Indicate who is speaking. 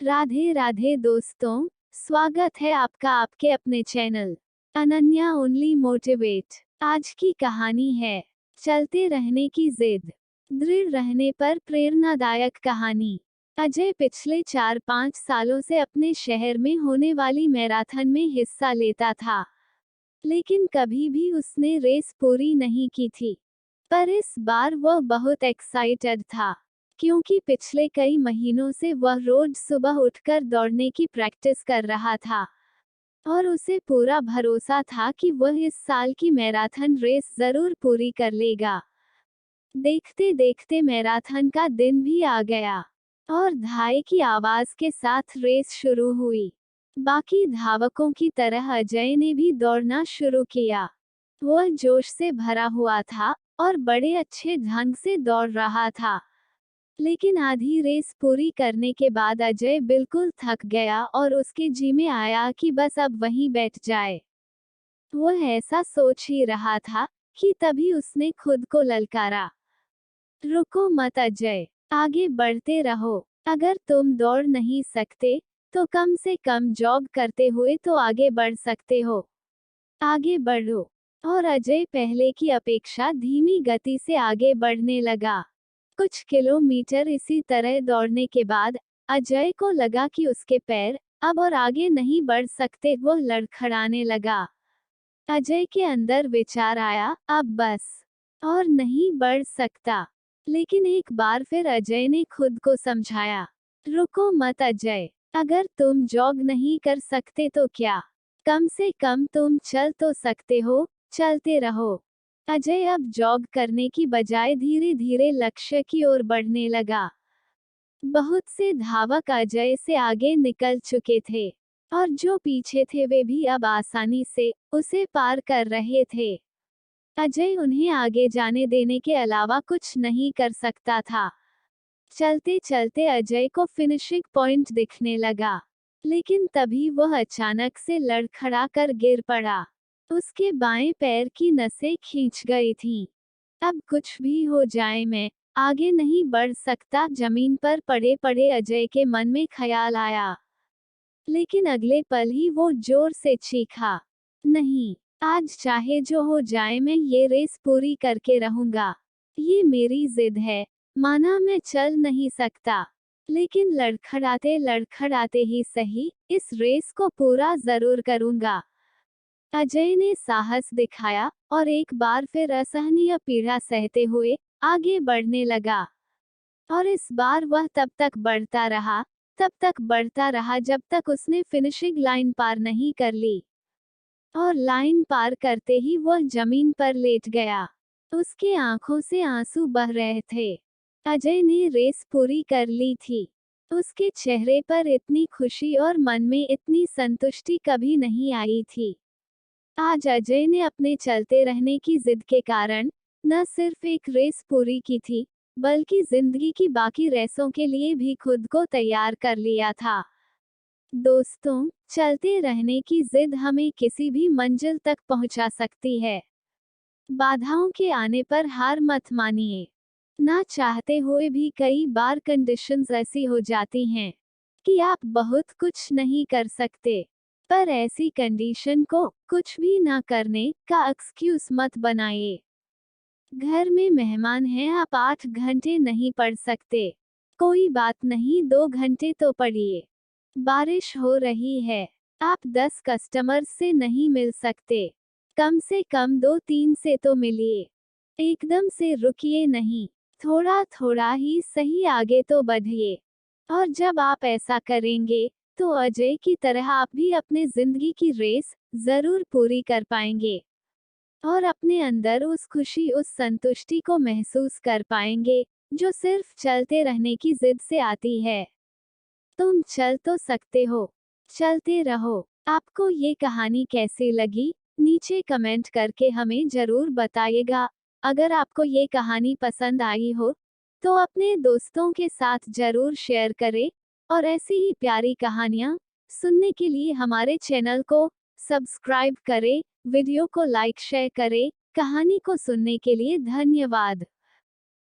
Speaker 1: राधे राधे दोस्तों, स्वागत है आपका आपके अपने चैनल अनन्या ओनली मोटिवेट। आज की कहानी है चलते रहने की जिद, दृढ़ रहने पर प्रेरणादायक कहानी। अजय पिछले 4-5 सालों से अपने शहर में होने वाली मैराथन में हिस्सा लेता था, लेकिन कभी भी उसने रेस पूरी नहीं की थी। पर इस बार वह बहुत एक्साइटेड था, क्योंकि पिछले कई महीनों से वह रोज सुबह उठकर दौड़ने की प्रैक्टिस कर रहा था और उसे पूरा भरोसा था कि वह इस साल की मैराथन रेस जरूर पूरी कर लेगा। देखते देखते मैराथन का दिन भी आ गया और धाई की आवाज के साथ रेस शुरू हुई। बाकी धावकों की तरह अजय ने भी दौड़ना शुरू किया। वह जोश से भरा हुआ था और बड़े अच्छे ढंग से दौड़ रहा था, लेकिन आधी रेस पूरी करने के बाद अजय बिल्कुल थक गया और उसके जी में आया कि बस अब वहीं बैठ जाए। वह ऐसा सोच ही रहा था कि तभी उसने खुद को ललकारा, रुको मत अजय, आगे बढ़ते रहो। अगर तुम दौड़ नहीं सकते तो कम से कम जॉग करते हुए तो आगे बढ़ सकते हो। आगे बढ़ो। और अजय पहले की अपेक्षा धीमी गति से आगे बढ़ने लगा। कुछ किलोमीटर इसी तरह दौड़ने के बाद अजय को लगा कि उसके पैर अब और आगे नहीं बढ़ सकते। वह लड़खड़ाने लगा। अजय के अंदर विचार आया, अब बस और नहीं बढ़ सकता। लेकिन एक बार फिर अजय ने खुद को समझाया, रुको मत अजय, अगर तुम जॉग नहीं कर सकते तो क्या, कम से कम तुम चल तो सकते हो, चलते रहो। अजय अब जॉग करने की बजाय धीरे धीरे लक्ष्य की ओर बढ़ने लगा। बहुत से धावक अजय से आगे निकल चुके थे और जो पीछे थे वे भी अब आसानी से उसे पार कर रहे थे। अजय उन्हें आगे जाने देने के अलावा कुछ नहीं कर सकता था। चलते चलते अजय को फिनिशिंग पॉइंट दिखने लगा, लेकिन तभी वह अचानक से लड़खड़ा कर गिर पड़ा। उसके बाएं पैर की नसें खींच गई थीं। अब कुछ भी हो जाए मैं आगे नहीं बढ़ सकता, जमीन पर पड़े पड़े अजय के मन में ख्याल आया। लेकिन अगले पल ही वो जोर से चीखा, नहीं, आज चाहे जो हो जाए मैं ये रेस पूरी करके रहूंगा। ये मेरी जिद है, माना मैं चल नहीं सकता, लेकिन लड़खड़ाते लड़खड़ाते ही सही, इस रेस को पूरा जरूर करूंगा। अजय ने साहस दिखाया और एक बार फिर असहनीय पीड़ा सहते हुए आगे बढ़ने लगा। और इस बार वह तब तक बढ़ता रहा जब तक उसने फिनिशिंग लाइन पार नहीं कर ली। और लाइन पार करते ही वह जमीन पर लेट गया। उसके आंखों से आंसू बह रहे थे। अजय ने रेस पूरी कर ली थी। उसके चेहरे पर इतनी खुशी और मन में इतनी संतुष्टि कभी नहीं आई थी। आज अजय ने अपने चलते रहने की जिद के कारण न सिर्फ एक रेस पूरी की थी, बल्कि जिंदगी की बाकी रेसों के लिए भी खुद को तैयार कर लिया था। दोस्तों, चलते रहने की जिद हमें किसी भी मंजिल तक पहुंचा सकती है। बाधाओं के आने पर हार मत मानिए। ना चाहते हुए भी कई बार कंडीशंस ऐसी हो जाती हैं कि आप बहुत कुछ नहीं कर सकते। पर ऐसी कंडीशन को कुछ भी ना करने का एक्सक्यूज मत बनाइए। घर में मेहमान हैं, आप 8 घंटे नहीं पढ़ सकते, कोई बात नहीं, 2 घंटे तो पढ़िए। बारिश हो रही है, आप 10 कस्टमर्स से नहीं मिल सकते, कम से कम 2-3 से तो मिलिए। एकदम से रुकिए नहीं, थोड़ा थोड़ा ही सही आगे तो बढ़िए। और जब आप ऐसा करेंगे तो अजय की तरह आप भी अपने जिंदगी की रेस जरूर पूरी कर पाएंगे और अपने अंदर उस खुशी, उस संतुष्टि को महसूस कर पाएंगे जो सिर्फ चलते रहने की जिद से आती है। तुम चल तो सकते हो, चलते रहो। आपको ये कहानी कैसी लगी, नीचे कमेंट करके हमें जरूर बताइएगा। अगर आपको ये कहानी पसंद आई हो तो अपने दोस्तों के साथ जरूर शेयर करें और ऐसी ही प्यारी कहानियाँ सुनने के लिए हमारे चैनल को सब्सक्राइब करें, वीडियो को लाइक शेयर करें। कहानी को सुनने के लिए धन्यवाद।